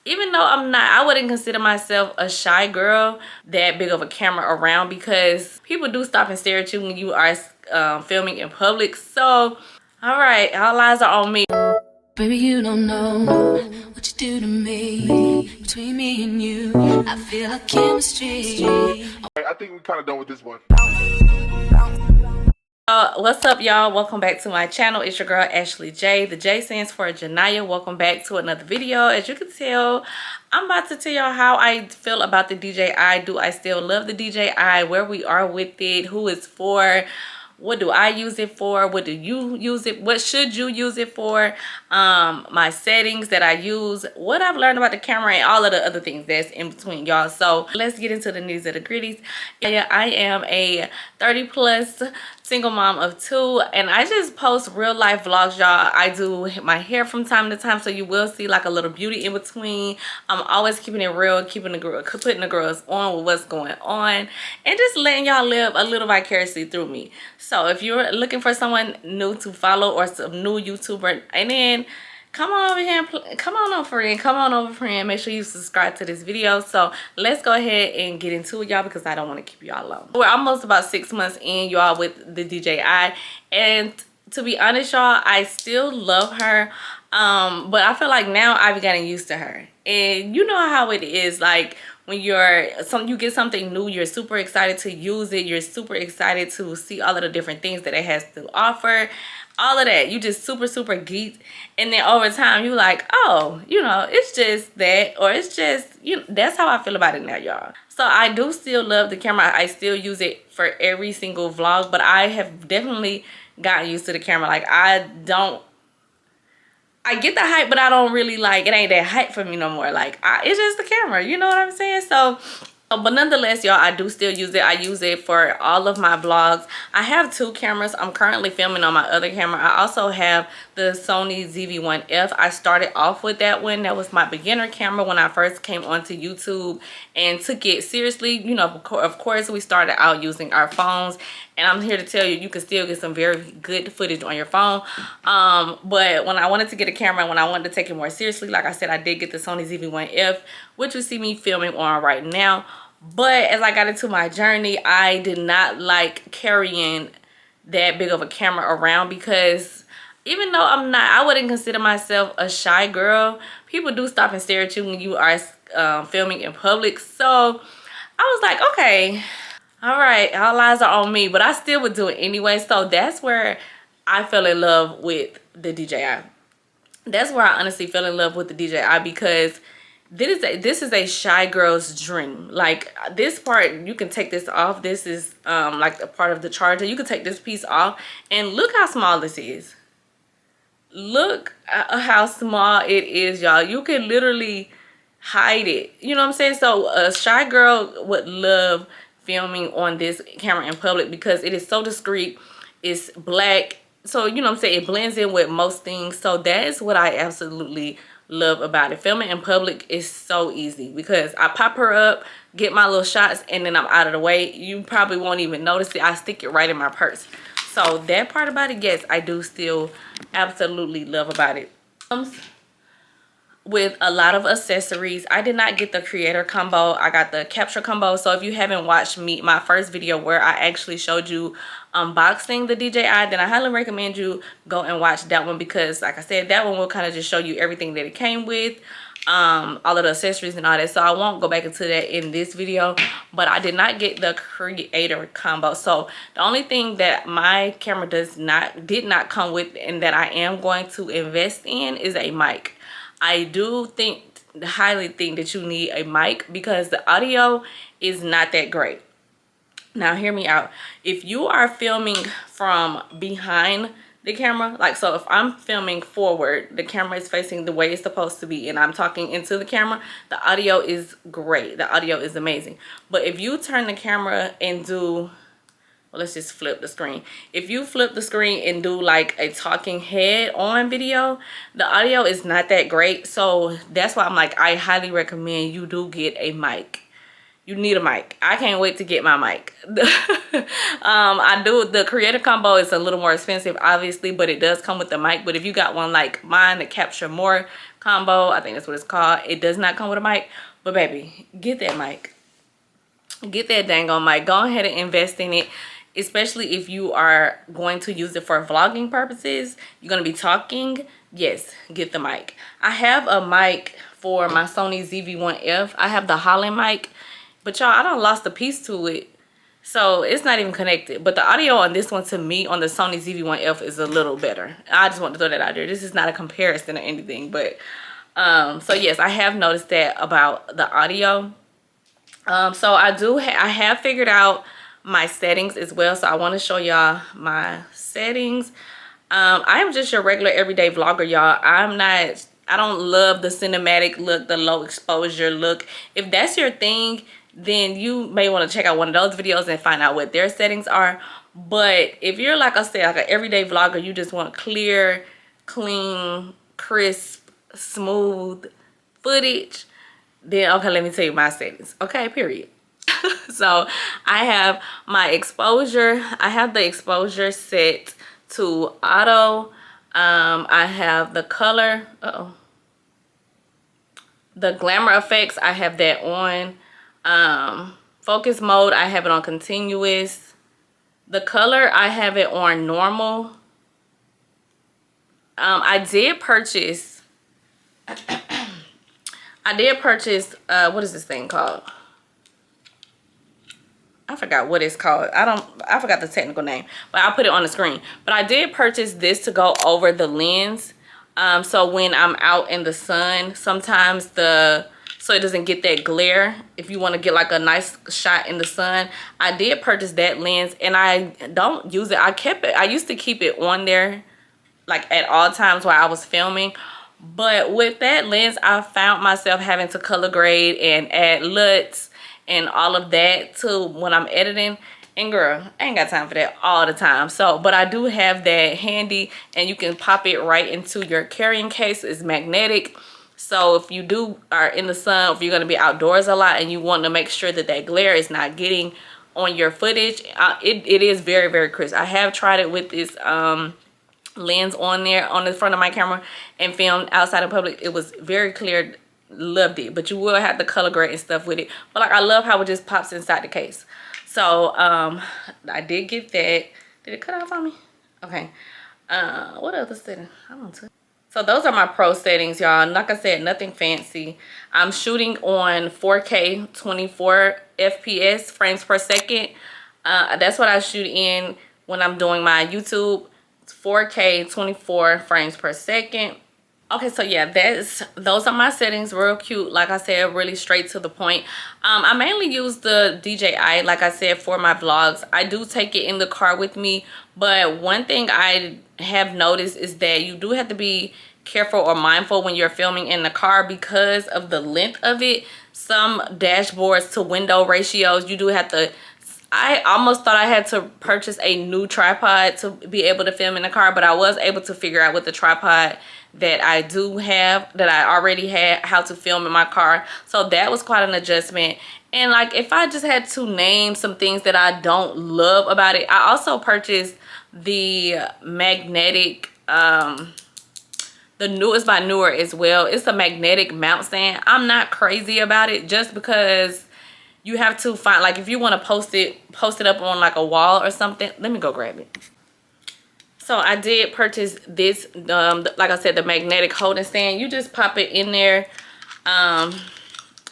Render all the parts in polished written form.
even though I wouldn't consider myself a shy girl, that big of a camera around, because people do stop and stare at you when you are filming in public. So, all right, all eyes are on me. Baby, you don't know what you do to me. Between me and you, I feel like chemistry. I think we're kind of done with this one. What's up, y'all? Welcome back to my channel. It's your girl Ashley J. The J stands for Janaya. Welcome back to another video. As you can tell, I'm about to tell y'all how I feel about the DJI. Do I still love the DJI? Where we are with it? Who it's for? What do I use it for? What do you use it? What should you use it for? My settings that I use, what I've learned about the camera, and all of the other things that's in between, y'all. So let's get into the nitties of the gritties. Yeah, I am a 30+ single mom of 2, and I just post real life vlogs, y'all. I do my hair from time to time, so you will see like a little beauty in between. I'm always keeping it real, putting the girls on with what's going on, and just letting y'all live a little vicariously through me. So if you're looking for someone new to follow or some new YouTuber, and then come on over here, come on over, friend. Make sure you subscribe to this video. So let's go ahead and get into it, y'all, because I don't want to keep y'all long. We're almost about 6 months in, y'all, with the DJI, and to be honest, y'all, I still love her, but I feel like now I've gotten used to her. And you know how it is, like when you get something new, you're super excited to use it, you're super excited to see all of the different things that it has to offer, all of that. You just super geeked, and then over time you like, oh, you know, it's just that, or it's just, you know, that's how I feel about it now, y'all. So I do still love the camera. I still use it for every single vlog, but I have definitely gotten used to the camera. Like I get the hype, but I don't really like it. Ain't that hype for me no more. Like it's just the camera, you know what I'm saying? So but nonetheless, y'all, I do still use it. I use it for all of my vlogs. I have 2 cameras. I'm currently filming on my other camera. I also have the Sony ZV-1F. I started off with that one. That was my beginner camera when I first came onto YouTube and took it seriously. You know, of course, we started out using our phones. And I'm here to tell you, you can still get some very good footage on your phone. But when I wanted to get a camera, when I wanted to take it more seriously, like I said, I did get the Sony ZV-1F, which you see me filming on right now. But as I got into my journey, I did not like carrying that big of a camera around, because even though I wouldn't consider myself a shy girl, people do stop and stare at you when you are filming in public. So I was like, okay, all right, all eyes are on me, but I still would do it anyway. So that's where I fell in love with the DJI. That's where I honestly fell in love with the DJI, because this is a shy girl's dream. Like this part, you can take this off. This is like a part of the charger. You can take this piece off, and look how small this is. Look how small it is, y'all. You can literally hide it. You know what I'm saying? So a shy girl would love filming on this camera in public, because it is so discreet. It's black, so you know what I'm saying, it blends in with most things. So that is what I absolutely love about it. Filming in public is so easy, because I pop her up, get my little shots, and then I'm out of the way. You probably won't even notice it. I stick it right in my purse. So that part about it, yes, I do still absolutely love about it. With a lot of accessories. I did not get the creator combo. I got the capture combo. So if you haven't watched my first video where I actually showed you unboxing the DJI, then I highly recommend you go and watch that one, because like I said, that one will kind of just show you everything that it came with, all of the accessories and all that. So I won't go back into that in this video, but I did not get the creator combo. So the only thing that my camera did not come with, and that I am going to invest in, is a mic. I do highly think that you need a mic, because the audio is not that great. Now hear me out. If you are filming from behind the camera, like, so if I'm filming forward, the camera is facing the way it's supposed to be, and I'm talking into the camera, the audio is great. The audio is amazing. But if you turn the camera and do, well, let's just flip the screen. If you flip the screen and do like a talking head on video, the audio is not that great. So that's why I'm like, I highly recommend you do get a mic. You need a mic. I can't wait to get my mic. The creator combo is a little more expensive, obviously, but it does come with the mic. But if you got one like mine that capture more combo. I think that's what it's called. It does not come with a mic, but baby, get that mic. Get that dang on mic. Go ahead and invest in it, especially if you are going to use it for vlogging purposes. You're going to be talking. Yes, get the mic. I have a mic for my Sony ZV-1F. I have the Holland mic, but y'all, I done lost a piece to it, so it's not even connected. But the audio on this one, to me, on the Sony ZV-1F is a little better. I just want to throw that out there. This is not a comparison or anything, but so yes, I have noticed that about the audio. So I have figured out my settings as well, so I want to show y'all my settings. I am just your regular everyday vlogger, y'all. I don't love the cinematic look, the low exposure look. If that's your thing, then you may want to check out one of those videos and find out what their settings are. But if you're, like I said, like an everyday vlogger, you just want clear, clean, crisp, smooth footage, then okay, let me tell you my settings. Okay, period. So I have my exposure. I have the exposure set to auto. I have the color, the glamour effects, I have that on. Focus mode, I have it on continuous. The color, I have it on normal. I did purchase what is this thing called? I forgot what it's called. I forgot the technical name, but I'll put it on the screen. But I did purchase this to go over the lens. So when I'm out in the sun, sometimes so it doesn't get that glare. If you want to get like a nice shot in the sun, I did purchase that lens, and I don't use it. I used to keep it on there like at all times while I was filming. But with that lens, I found myself having to color grade and add LUTs and all of that to when I'm editing. And girl, I ain't got time for that all the time. So, but I do have that handy, and you can pop it right into your carrying case. It's magnetic. So if you are in the sun, if you're going to be outdoors a lot and you want to make sure that that glare is not getting on your footage, it is very, very crisp. I have tried it with this lens on there on the front of my camera and filmed outside in public. It was very clear. Loved it. But you will have to color grade and stuff with it. But like, I love how it just pops inside the case. So I did get that. Did it cut off on me? Okay. What other setting? I don't know. So those are my pro settings, y'all. Like I said, nothing fancy. I'm shooting on 4K 24 FPS frames per second. That's what I shoot in when I'm doing my YouTube. It's 4K 24 frames per second. Okay, so yeah, those are my settings. Real cute. Like I said, really straight to the point. I mainly use the DJI, like I said, for my vlogs. I do take it in the car with me, but one thing I have noticed is that you do have to be careful or mindful when you're filming in the car because of the length of it. Some dashboards to window ratios, you do have to. I almost thought I had to purchase a new tripod to be able to film in the car, but I was able to figure out with the tripod that I already had, how to film in my car. So that was quite an adjustment. And like, if I just had to name some things that I don't love about it, I also purchased the magnetic, the newest by Newer as well. It's a magnetic mount stand. I'm not crazy about it just because you have to find, like, if you want to post it up on like a wall or something. Let me go grab it. So I did purchase this, like I said, the magnetic holding stand. You just pop it in there, and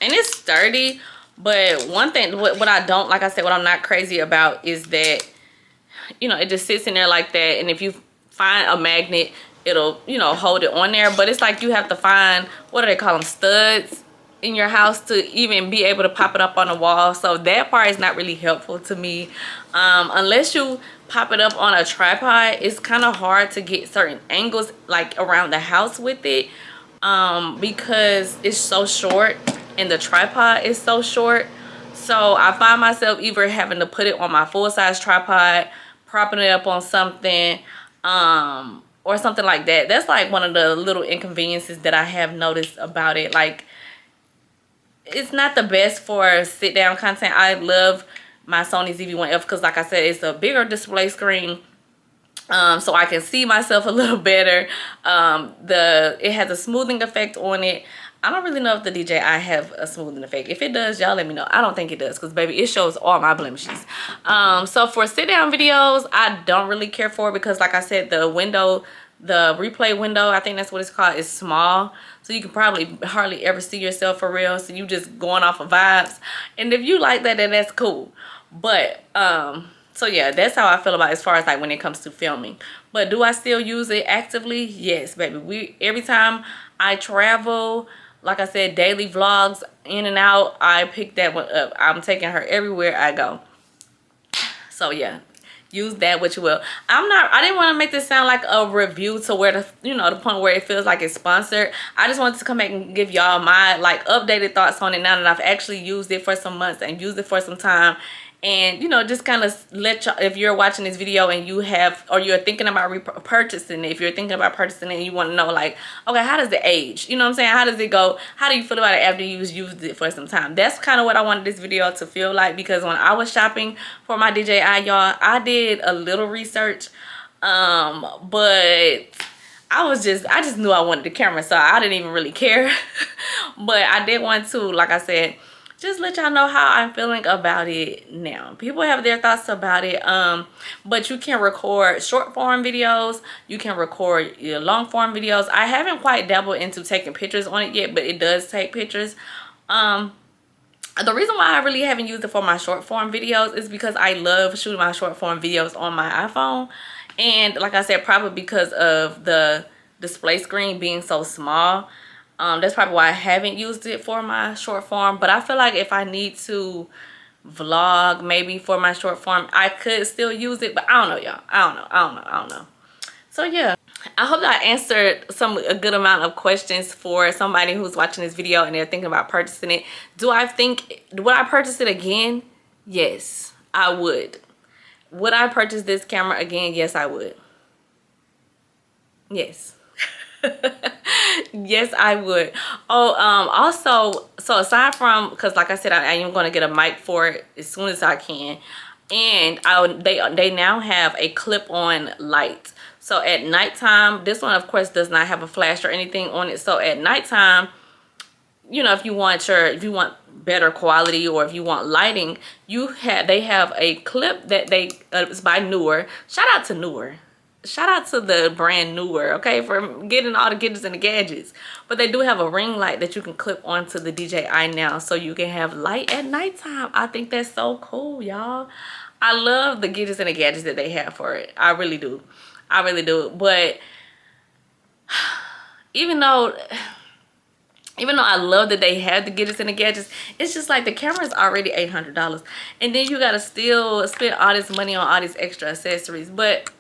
it's sturdy. But one thing, what I don't, like I said, what I'm not crazy about is that, you know, it just sits in there like that. And if you find a magnet, it'll, you know, hold it on there. But it's like you have to find, what do they call them, studs in your house to even be able to pop it up on the wall. So that part is not really helpful to me. Unless you pop it up on a tripod, it's kind of hard to get certain angles like around the house with it, because it's so short and the tripod is so short. So I find myself either having to put it on my full-size tripod, propping it up on something, or something like that. That's like one of the little inconveniences that I have noticed about it. Like, it's not the best for sit down content. I love my Sony ZV-1F because, like I said, it's a bigger display screen. so I can see myself a little better. It has a smoothing effect on it. I don't really know if the DJI have a smoothing effect. If it does, y'all let me know. I don't think it does, because baby, it shows all my blemishes. So for sit down videos, I don't really care for it, because like I said, the replay window, I think that's what it's called, is small. So you can probably hardly ever see yourself for real. So you just going off of vibes. And if you like that, then that's cool. But so yeah, that's how I feel about it as far as like when it comes to filming. But do I still use it actively? Yes, baby. Every time I travel, like I said, daily vlogs in and out, I pick that one up. I'm taking her everywhere I go. So yeah, use that what you will. I didn't want to make this sound like a review to where the point where it feels like it's sponsored. I just wanted to come back and give y'all my like updated thoughts on it now that I've actually used it for some months and used it for some time. And just kind of let y'all, if you're watching this video and you have, or you're thinking about purchasing it, if you're thinking about purchasing it and you want to know like, okay, how does it age? You know what I'm saying? How does it go? How do you feel about it after you've used it for some time? That's kind of what I wanted this video to feel like, because when I was shopping for my DJI, y'all, I did a little research, but I just knew I wanted the camera, so I didn't even really care. But I did want to, like I said, just let y'all know how I'm feeling about it now. People have their thoughts about it, but you can record short form videos, you can record your long form videos. I haven't quite dabbled into taking pictures on it yet, but it does take pictures. The reason why I really haven't used it for my short form videos is because I love shooting my short form videos on my iPhone. And like I said, probably because of the display screen being so small. That's probably why I haven't used it for my short form. But I feel like if I need to vlog maybe for my short form, I could still use it. But I don't know, y'all. I don't know. So yeah, I hope that I answered a good amount of questions for somebody who's watching this video and they're thinking about purchasing it. Would I purchase it again? Yes, I would. Would I purchase this camera again? Yes, I would. Yes. Yes, I would. Also, so aside from, because like I said, I am going to get a mic for it as soon as I can, and they now have a clip-on light. So at nighttime, this one of course does not have a flash or anything on it. So at nighttime, if you want better quality, or if you want lighting, they have a clip that it's by Newer. Shout out to Newer. Shout out to the brand Newer, okay, for getting all the gadgets and the gadgets. But they do have a ring light that you can clip onto the DJI now, so you can have light at nighttime. I think that's so cool, y'all. I love the gadgets and the gadgets that they have for it. I really do. I really do. But even though I love that they have the gadgets and the gadgets, it's just like the camera is already $800. And then you got to still spend all this money on all these extra accessories. But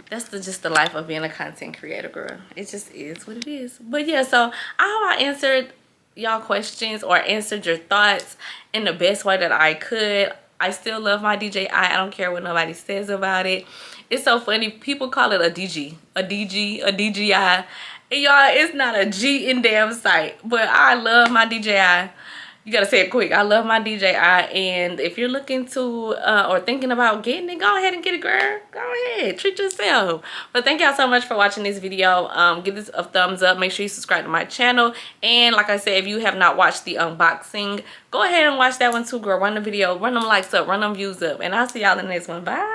that's just the life of being a content creator, girl. It just is what it is. But yeah, so I hope I answered y'all questions or answered your thoughts in the best way that I could. I still love my DJI. I don't care what nobody says about it. It's so funny. People call it a DJI. And y'all, it's not a G in damn sight. But I love my DJI. You gotta say it quick. I love my DJI, and if you're looking to or thinking about getting it, go ahead and get it, girl. Go ahead, treat yourself. But thank y'all so much for watching this video. Give this a thumbs up. Make sure you subscribe to my channel. And like I said, if you have not watched the unboxing, go ahead and watch that one too, girl. Run the video, run them likes up, run them views up, and I'll see y'all in the next one. Bye.